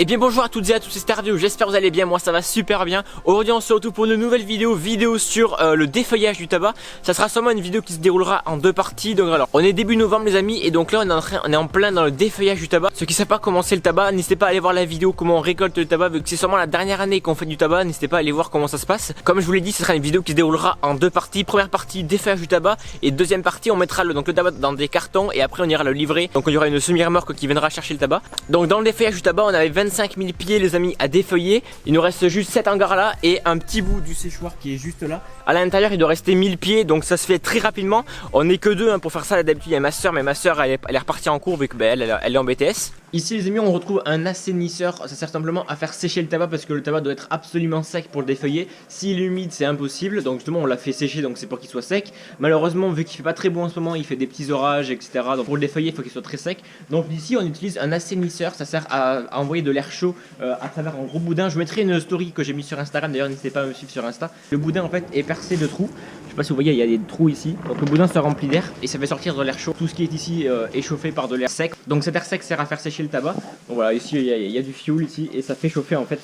Et bien bonjour à toutes et à tous, c'est Stardew, j'espère que vous allez bien, moi ça va super bien. Aujourd'hui on se retrouve pour une nouvelle vidéo sur le défeuillage du tabac. Ça sera sûrement une vidéo qui se déroulera en deux parties. Donc alors, on est début novembre les amis, et donc là on est en plein dans le défeuillage du tabac. Ceux qui ne savent pas comment c'est le tabac, n'hésitez pas à aller voir la vidéo comment on récolte le tabac, vu que c'est sûrement la dernière année qu'on fait du tabac. N'hésitez pas à aller voir comment ça se passe. Comme je vous l'ai dit, ce sera une vidéo qui se déroulera en deux parties. Première partie, défeuillage du tabac, et deuxième partie on mettra le tabac dans des cartons, et après on ira le livrer. Donc il y aura une semi-remorque qui viendra chercher le tabac. Donc dans le défeuillage du tabac, on avait 25 000 pieds les amis à défeuiller. Il nous reste juste 7 hangars là et un petit bout du séchoir qui est juste là. À l'intérieur il doit rester 1000 pieds, donc ça se fait très rapidement. On n'est que deux hein, pour faire ça. D'habitude il y a ma soeur, mais ma soeur elle est repartie en cours vu que elle est en BTS. Ici les amis on retrouve un assainisseur. Ça sert simplement à faire sécher le tabac parce que le tabac doit être absolument sec pour le défeuiller. S'il est humide c'est impossible, donc justement on l'a fait sécher, donc c'est pour qu'il soit sec. Malheureusement vu qu'il fait pas très beau en ce moment, il fait des petits orages etc. Donc pour le défeuiller il faut qu'il soit très sec. Donc ici on utilise un assainisseur. Ça sert à envoyer de l'air chaud à travers un gros boudin. Je mettrai une story que j'ai mis sur Instagram, d'ailleurs n'hésitez pas à me suivre sur Insta. Le boudin en fait est percé de trous. Je sais pas si vous voyez, il y a des trous ici. Donc le boudin se remplit d'air et ça fait sortir de l'air chaud. Tout ce qui est ici est chauffé par de l'air sec. Donc cet air sec sert à faire sécher le tabac. Donc voilà, ici il y a du fioul ici et ça fait chauffer en fait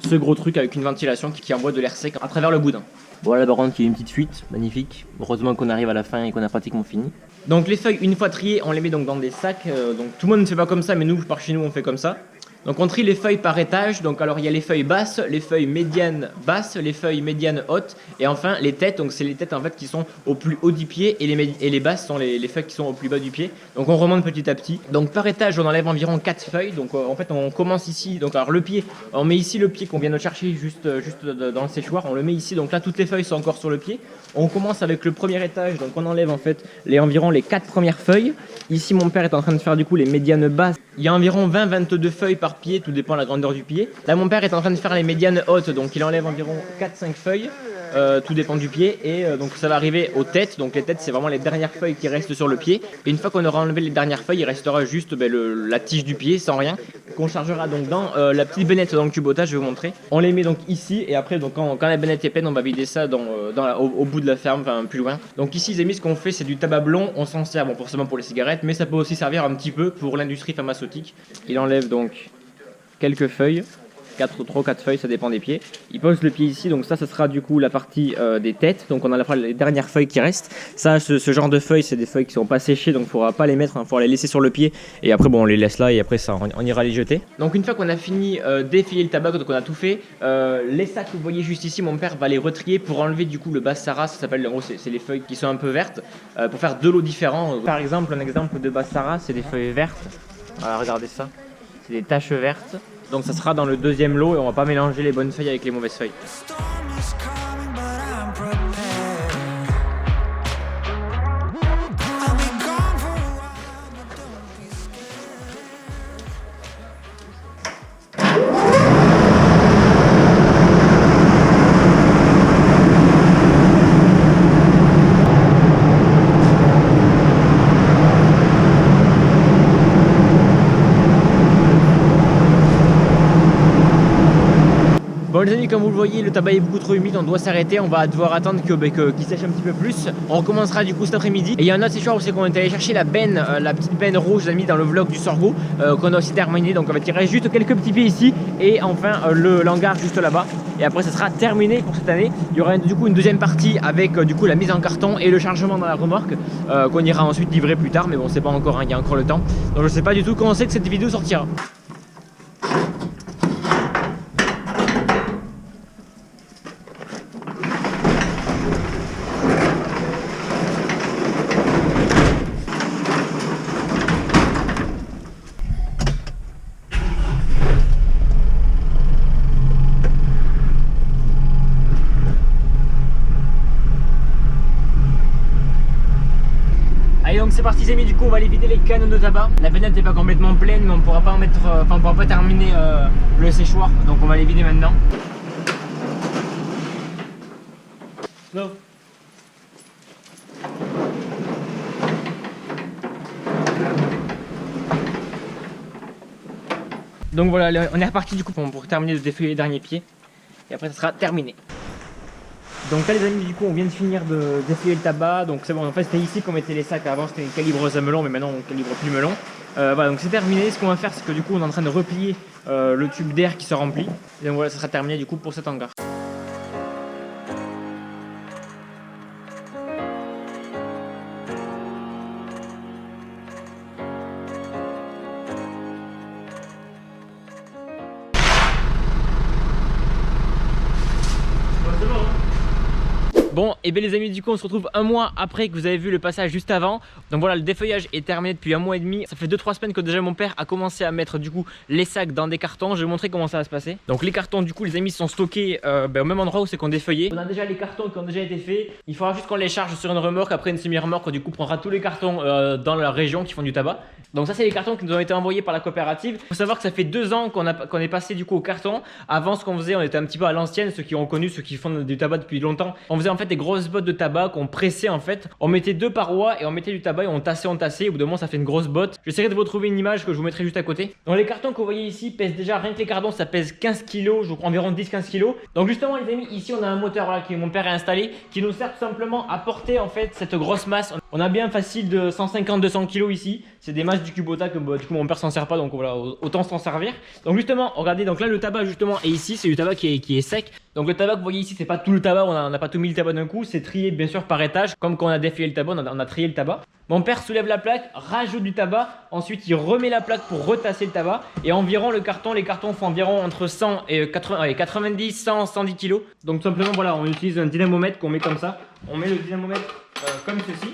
ce gros truc avec une ventilation qui envoie de l'air sec à travers le boudin. Voilà, par contre il y a une petite fuite, magnifique. Heureusement qu'on arrive à la fin et qu'on a pratiquement fini. Donc les feuilles, une fois triées, on les met donc dans des sacs. Donc tout le monde ne fait pas comme ça, mais nous par chez nous on fait comme ça. Donc on trie les feuilles par étage. Donc alors il y a les feuilles basses, les feuilles médianes basses, les feuilles médianes hautes, et enfin les têtes. Donc c'est les têtes en fait qui sont au plus haut du pied, et les basses sont les feuilles qui sont au plus bas du pied. Donc on remonte petit à petit. Donc par étage on enlève environ 4 feuilles. Donc en fait on commence ici. Donc alors le pied, on met ici le pied qu'on vient de chercher juste dans le séchoir. On le met ici. Donc là toutes les feuilles sont encore sur le pied. On commence avec le premier étage. Donc on enlève en fait environ les 4 premières feuilles. Ici mon père est en train de faire du coup les médianes basses. Il y a environ 20-22 feuilles par pied, tout dépend de la grandeur du pied. Là mon père est en train de faire les médianes hautes, donc il enlève environ 4-5 feuilles, tout dépend du pied, et donc ça va arriver aux têtes. Donc les têtes c'est vraiment les dernières feuilles qui restent sur le pied, et une fois qu'on aura enlevé les dernières feuilles, il restera juste la tige du pied sans rien, qu'on chargera donc dans la petite bennette dans le cubotage. Je vais vous montrer. On les met donc ici, et après donc quand la bennette est pleine on va vider ça au bout de la ferme, enfin plus loin. Donc ici les amis, ce qu'on fait c'est du tabac blond. On s'en sert bon forcément pour les cigarettes, mais ça peut aussi servir un petit peu pour l'industrie pharmaceutique. Il enlève donc quelques feuilles, 3 ou 4 feuilles, ça dépend des pieds. Il pose le pied ici, donc ça sera du coup la partie des têtes. Donc on a les dernières feuilles qui restent. Ça, ce genre de feuilles, c'est des feuilles qui sont pas séchées, donc il ne faudra pas les mettre, il faudra les laisser sur le pied. Et après bon, on les laisse là, et après ça, on ira les jeter. Donc une fois qu'on a fini d'effeuiller le tabac, donc on a tout fait, les sacs que vous voyez juste ici, mon père va les retrier pour enlever du coup le Bassara. Ça s'appelle, en gros c'est les feuilles qui sont un peu vertes, pour faire deux lots différents. Par exemple, un exemple de Bassara, c'est des feuilles vertes. Voilà, regardez ça, c'est des taches vertes. Donc ça sera dans le deuxième lot, et on va pas mélanger les bonnes feuilles avec les mauvaises feuilles. Bon les amis, comme vous le voyez, le tabac est beaucoup trop humide, on doit s'arrêter, on va devoir attendre qu'il sèche un petit peu plus. On recommencera du coup cet après-midi. Et il y a un autre séchoir où c'est qu'on est allé chercher la benne, la petite benne rouge, j'ai mis dans le vlog du sorgho, qu'on a aussi terminé. Donc on va tirer juste quelques petits pieds ici, et enfin l'hangar juste là-bas. Et après ça sera terminé pour cette année. Il y aura du coup une deuxième partie avec du coup la mise en carton et le chargement dans la remorque, qu'on ira ensuite livrer plus tard, mais bon c'est pas encore, hein, il y a encore le temps. Donc je sais pas du tout quand on sait que cette vidéo sortira. Allez donc c'est parti les amis, du coup on va aller vider les cannes de tabac. La bennette n'est pas complètement pleine, mais on pourra pas en mettre, on pourra pas terminer le séchoir, donc on va les vider maintenant. Go. Donc voilà, on est reparti du coup pour terminer de défeuiller les derniers pieds, et après ça sera terminé. Donc là les amis, du coup on vient de finir de défeuiller le tabac. Donc c'est bon, en fait c'était ici qu'on mettait les sacs. Avant c'était une calibreuse à melon, mais maintenant on calibre plus melon. Voilà, donc c'est terminé. Ce qu'on va faire, c'est que du coup on est en train de replier le tube d'air qui se remplit. Et donc voilà, ça sera terminé du coup pour cet hangar. Bon, et bien les amis, du coup on se retrouve un mois après que vous avez vu le passage juste avant. Donc voilà, le défeuillage est terminé depuis un mois et demi. Ça fait 2-3 semaines que déjà mon père a commencé à mettre du coup les sacs dans des cartons. Je vais vous montrer comment ça va se passer. Donc les cartons du coup les amis sont stockés au même endroit où c'est qu'on défeuillait. On a déjà les cartons qui ont déjà été faits. Il faudra juste qu'on les charge sur une remorque. Après une semi-remorque du coup prendra tous les cartons dans la région qui font du tabac. Donc ça c'est les cartons qui nous ont été envoyés par la coopérative. Il faut savoir que ça fait 2 ans qu'on est passé du coup au carton. Avant ce qu'on faisait, on était un petit peu à l'ancienne. Ceux qui ont connu, ceux qui font du tabac depuis longtemps, on faisait en fait des grosses bottes de tabac qu'on pressait en fait. On mettait 2 parois et on mettait du tabac et on tassait. Au bout d'un moment ça fait une grosse botte. J'essaierai de vous trouver une image que je vous mettrai juste à côté. Donc les cartons que vous voyez ici pèsent déjà, rien que les cartons ça pèse 15 kg, je crois environ 10-15 kg. Donc justement les amis, ici on a un moteur voilà, que mon père a installé qui nous sert tout simplement à porter en fait cette grosse masse. On a bien facile de 150-200 kg ici. C'est des masses du Kubota que du coup mon père s'en sert pas, donc voilà, autant s'en servir. Donc justement, regardez, donc là le tabac justement est ici, c'est du tabac qui est sec. Donc le tabac que vous voyez ici, c'est pas tout le tabac, on n'a pas tout mis le tabac d'un coup, c'est trié bien sûr par étage, comme quand on a défilé le tabac, on a trié le tabac. Mon père soulève la plaque, rajoute du tabac, ensuite il remet la plaque pour retasser le tabac. Et environ les cartons font environ entre 100 et 90, 100, 110 kg. Donc tout simplement voilà, on utilise un dynamomètre qu'on met comme ça. On met le dynamomètre comme ceci.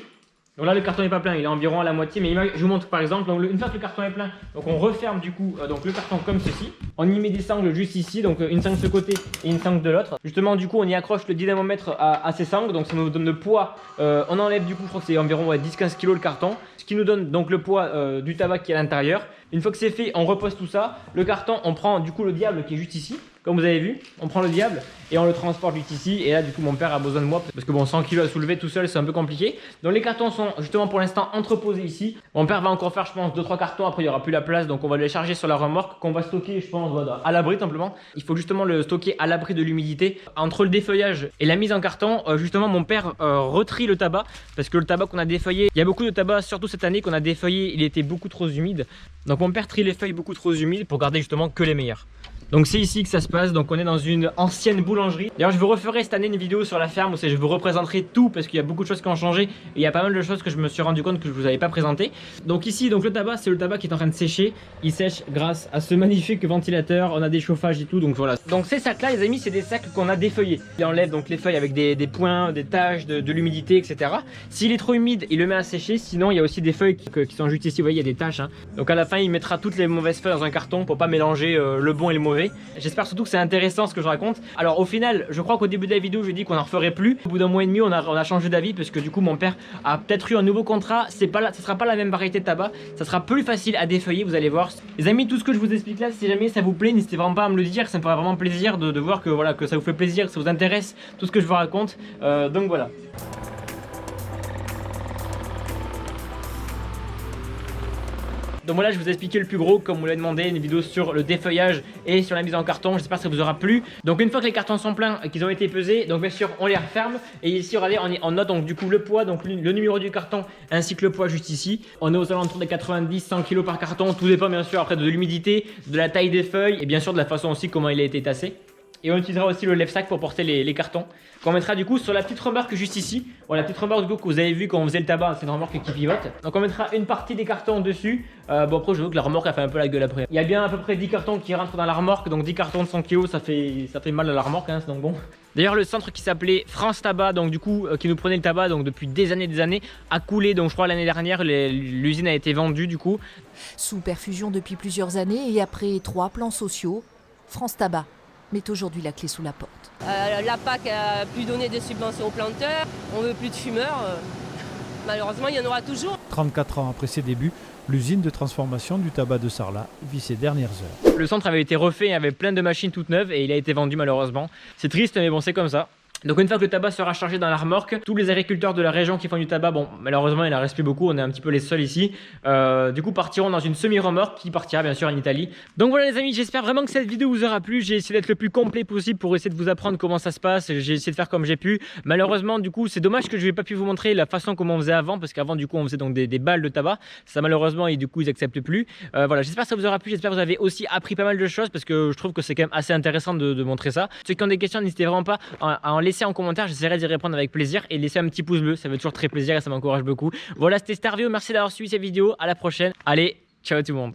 Donc là le carton n'est pas plein, il est environ à la moitié, mais je vous montre par exemple, donc une fois que le carton est plein, donc on referme du coup donc le carton comme ceci. On y met des sangles juste ici, donc une sangle de ce côté et une sangle de l'autre. Justement du coup on y accroche le dynamomètre à ces sangles, donc ça nous donne le poids. On enlève du coup, je crois que c'est environ 10-15 kg le carton, ce qui nous donne donc le poids du tabac qui est à l'intérieur. Une fois que c'est fait, on repose tout ça. Le carton, on prend du coup le diable qui est juste ici. Comme vous avez vu, on prend le diable et on le transporte juste ici. Et là, du coup, mon père a besoin de moi parce que bon, 100 kg à soulever tout seul, c'est un peu compliqué. Donc les cartons sont justement pour l'instant entreposés ici. Mon père va encore faire, je pense, 2-3 cartons. Après, il n'y aura plus la place. Donc on va les charger sur la remorque qu'on va stocker, je pense, voilà, à l'abri simplement. Il faut justement le stocker à l'abri de l'humidité. Entre le défeuillage et la mise en carton, justement, mon père retrie le tabac. Parce que le tabac qu'on a défeuillé, il y a beaucoup de tabac, surtout cette année qu'on a défeuillé, il était beaucoup trop humide. Donc mon père trie les feuilles beaucoup trop humides pour garder justement que les meilleures. Donc c'est ici que ça se passe, donc on est dans une ancienne boulangerie. D'ailleurs je vous referai cette année une vidéo sur la ferme où je vous représenterai tout parce qu'il y a beaucoup de choses qui ont changé et il y a pas mal de choses que je me suis rendu compte que je vous avais pas présenté. Donc ici donc le tabac, c'est le tabac qui est en train de sécher. Il sèche grâce à ce magnifique ventilateur, on a des chauffages et tout, donc voilà. Donc ces sacs là les amis, c'est des sacs qu'on a défeuillés. Il enlève donc les feuilles avec des points, des taches, de l'humidité, etc. S'il est trop humide, il le met à sécher, sinon il y a aussi des feuilles qui sont juste ici, vous voyez il y a des taches hein. Donc à la fin il mettra toutes les mauvaises feuilles dans un carton pour pas mélanger le bon et le mauvais. J'espère surtout que c'est intéressant ce que je raconte. Alors au final, je crois qu'au début de la vidéo, je dis qu'on en referait plus. Au bout d'un mois et demi, on a changé d'avis parce que du coup, mon père a peut-être eu un nouveau contrat. Ça sera pas la même variété de tabac. Ça sera plus facile à défeuiller, vous allez voir. Les amis, tout ce que je vous explique là, si jamais ça vous plaît, n'hésitez vraiment pas à me le dire. Ça me fera vraiment plaisir de voir que, voilà, que ça vous fait plaisir, que ça vous intéresse, tout ce que je vous raconte. Donc voilà. Donc voilà, je vous ai expliqué le plus gros comme vous l'avez demandé, une vidéo sur le défeuillage et sur la mise en carton. J'espère que ça vous aura plu. Donc une fois que les cartons sont pleins et qu'ils ont été pesés, donc bien sûr on les referme. Et ici regardez, on note donc du coup le poids, donc le numéro du carton ainsi que le poids juste ici. On est aux alentours des 90-100 kg par carton. Tout dépend bien sûr après de l'humidité, de la taille des feuilles et bien sûr de la façon aussi comment il a été tassé. Et on utilisera aussi le lève-sac pour porter les cartons qu'on mettra du coup sur la petite remorque juste ici. Voilà, la petite remorque du coup que vous avez vu quand on faisait le tabac, c'est une remorque qui pivote. Donc on mettra une partie des cartons dessus. Bon après je vois que la remorque a fait un peu la gueule après. Il y a bien à peu près 10 cartons qui rentrent dans la remorque. Donc 10 cartons de 100 kg, ça fait mal à la remorque hein, donc bon. D'ailleurs le centre qui s'appelait France Tabac, donc du coup qui nous prenait le tabac donc depuis des années, a coulé. Donc je crois l'année dernière l'usine a été vendue du coup. Sous perfusion depuis plusieurs années et après 3 plans sociaux, France Tabac met aujourd'hui la clé sous la porte. La PAC a pu donner des subventions aux planteurs, on veut plus de fumeurs. Malheureusement, il y en aura toujours. 34 ans après ses débuts, l'usine de transformation du tabac de Sarlat vit ses dernières heures. Le centre avait été refait, il y avait plein de machines toutes neuves et il a été vendu malheureusement. C'est triste mais bon c'est comme ça. Donc une fois que le tabac sera chargé dans la remorque, tous les agriculteurs de la région qui font du tabac, bon malheureusement il en reste plus beaucoup, on est un petit peu les seuls ici, du coup partiront dans une semi-remorque qui partira bien sûr en Italie. Donc voilà les amis, j'espère vraiment que cette vidéo vous aura plu, j'ai essayé d'être le plus complet possible pour essayer de vous apprendre comment ça se passe, j'ai essayé de faire comme j'ai pu. Malheureusement du coup c'est dommage que je n'ai pas pu vous montrer la façon comment on faisait avant, parce qu'avant du coup on faisait donc des balles de tabac, ça malheureusement et du coup ils acceptent plus. Voilà, j'espère que ça vous aura plu, j'espère que vous avez aussi appris pas mal de choses, parce que je trouve que c'est quand même assez intéressant de montrer ça. Ceux qui ont des questions n'hésitez vraiment pas à en laisser en commentaire, j'essaierai d'y répondre avec plaisir, et laisser un petit pouce bleu, ça fait toujours très plaisir et ça m'encourage beaucoup. Voilà, c'était Starveo, merci d'avoir suivi cette vidéo, à la prochaine, allez, ciao tout le monde.